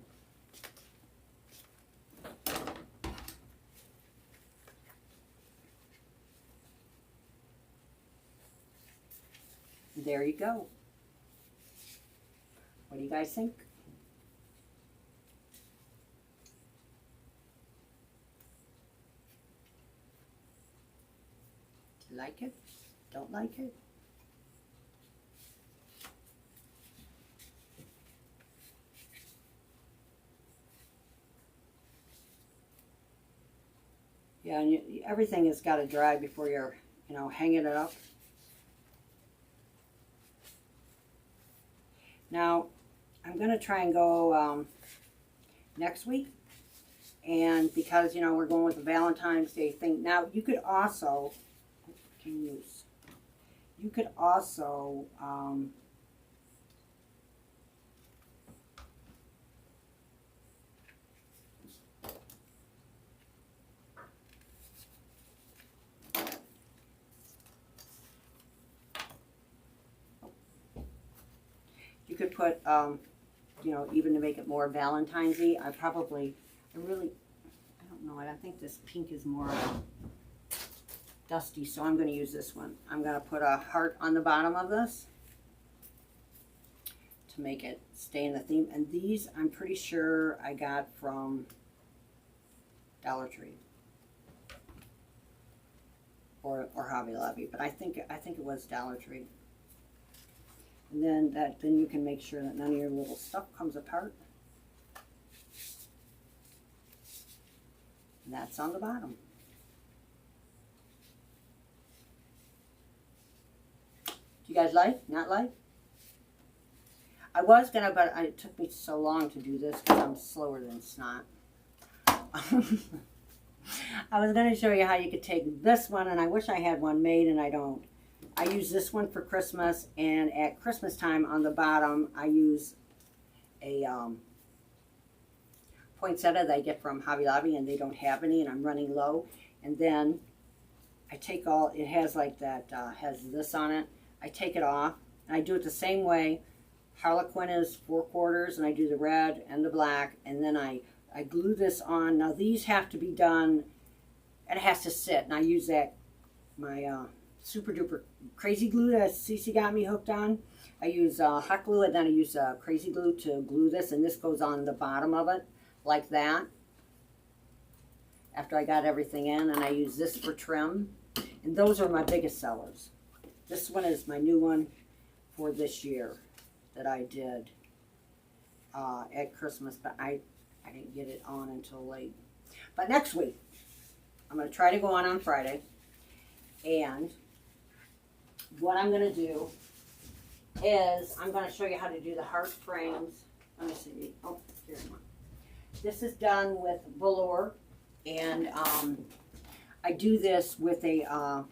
There you go. What do you guys think? Do you like it? Don't like it? Yeah, and everything has got to dry before you're, hanging it up. Now, I'm going to try and go next week. And because, we're going with the Valentine's Day thing. Now, you could also, you could put, even to make it more Valentine's-y. I don't know. I think this pink is more dusty, so I'm going to use this one. I'm going to put a heart on the bottom of this to make it stay in the theme. And these, I'm pretty sure I got from Dollar Tree. Or Hobby Lobby, but I think it was Dollar Tree. And then you can make sure that none of your little stuff comes apart. And that's on the bottom. Do you guys like? Not like? I was gonna, but it took me so long to do this because I'm slower than snot. I was going to show you how you could take this one, and I wish I had one made, and I don't. I use this one for Christmas, and at Christmas time on the bottom, I use a poinsettia that I get from Hobby Lobby, and they don't have any, and I'm running low. And then I take all, it has like that, has this on it. I take it off, and I do it the same way. Harlequin is 4/4, and I do the red and the black, and then I glue this on. Now these have to be done, and it has to sit. And I use that, my super duper crazy glue that Cece got me hooked on. I use hot glue, and then I use crazy glue to glue this, and this goes on the bottom of it, like that. After I got everything in, and I use this for trim. And those are my biggest sellers. This one is my new one for this year that I did at Christmas, but I didn't get it on until late. But next week, I'm going to try to go on Friday. And what I'm going to do is I'm going to show you how to do the heart frames. Let me see. Oh, here's one. This is done with velour. And I do this with a,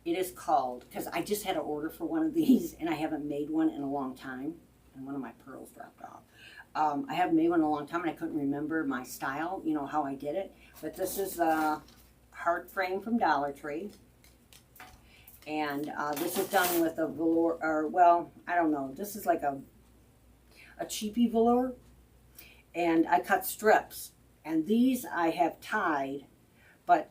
it is called, because I just had an order for one of these, and I haven't made one in a long time. And one of my pearls dropped off. I haven't made one in a long time, and I couldn't remember my style, you know, how I did it. But this is a heart frame from Dollar Tree. And this is done with a velour, or, well, I don't know. This is like a cheapy velour. And I cut strips. And these I have tied, but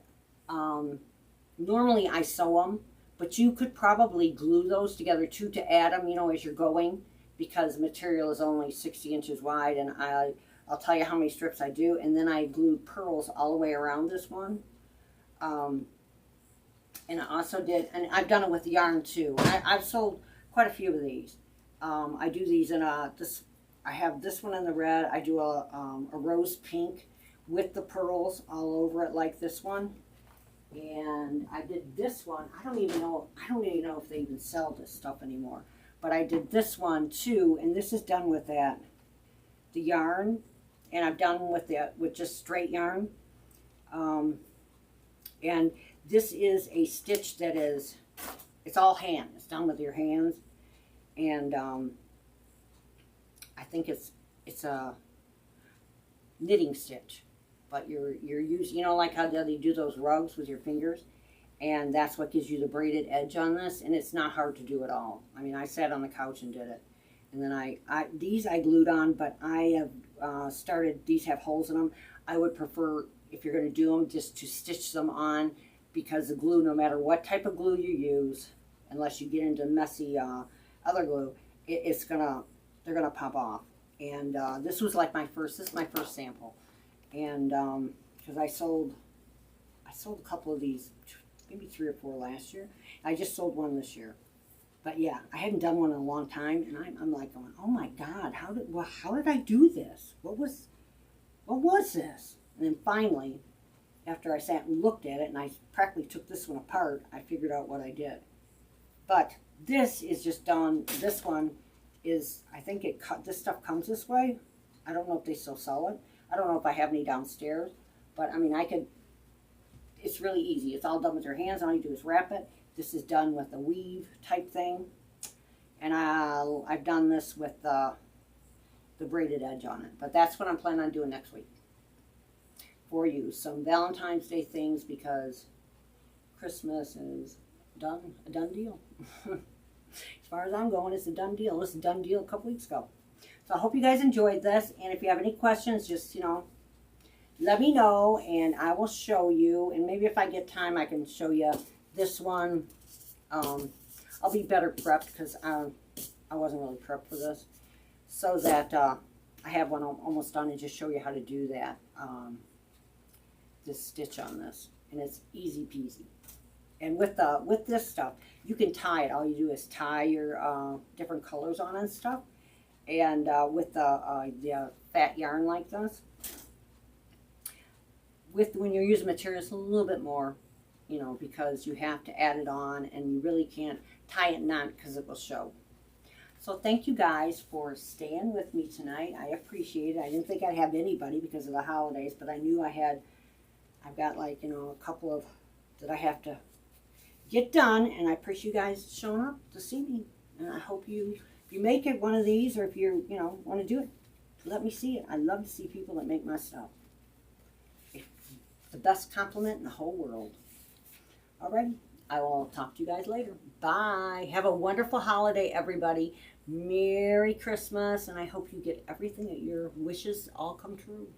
normally I sew them. But you could probably glue those together, too, to add them, you know, as you're going, because the material is only 60 inches wide, and I'll tell you how many strips I do. And then I glued pearls all the way around this one. And I also did, and I've done it with yarn too. I've sold quite a few of these. I do these in this. I have this one in the red. I do a rose pink with the pearls all over it, like this one. And I did this one. I don't even know if they even sell this stuff anymore. But I did this one too, and this is done with the yarn, and I've done with just straight yarn. And this is a stitch that is, it's all hand. It's done with your hands, and I think it's a knitting stitch, but you're using, you know, like how they do those rugs with your fingers. And that's what gives you the braided edge on this, and it's not hard to do at all. I mean, I sat on the couch and did it. And then these I glued on, but I have started, these have holes in them. I would prefer, if you're going to do them, just to stitch them on, because the glue, no matter what type of glue you use, unless you get into messy other glue, they're gonna pop off. And this was like this is my first sample. And because I sold a couple of these, maybe 3 or 4 last year. I just sold one this year. But yeah, I hadn't done one in a long time, and I'm like going, oh my God, how did I do this? What was this? And then finally, after I sat and looked at it, and I practically took this one apart, I figured out what I did. But this is just done. This one is, I think this stuff comes this way. I don't know if they still sell it. I don't know if I have any downstairs, but I mean, it's really easy. It's all done with your hands. All you do is wrap it. This is done with a weave type thing. And I've done this with the braided edge on it. But that's what I'm planning on doing next week for you. Some Valentine's Day things, because Christmas is a done deal. As far as I'm going, it's a done deal. It was a done deal a couple weeks ago. So I hope you guys enjoyed this. And if you have any questions, just, you know, let me know, and I will show you. And maybe if I get time, I can show you this one. I'll be better prepped, because I wasn't really prepped for this. So that I have one almost done, and just show you how to do that. this stitch on this, and it's easy peasy. And with this stuff, you can tie it. All you do is tie your different colors on and stuff. And with the fat yarn like this, when you're using materials a little bit more, you know, because you have to add it on, and you really can't tie it not because it will show. So thank you guys for staying with me tonight. I appreciate it. I didn't think I'd have anybody because of the holidays, but I knew I've got like, you know, a couple of that I have to get done, and I appreciate you guys showing up to see me. And I hope if you make it one of these, or if you want to do it, let me see it. I love to see people that make my stuff. It's the best compliment in the whole world. Alrighty, I will talk to you guys later. Bye. Have a wonderful holiday, everybody. Merry Christmas, and I hope you get everything that your wishes all come true.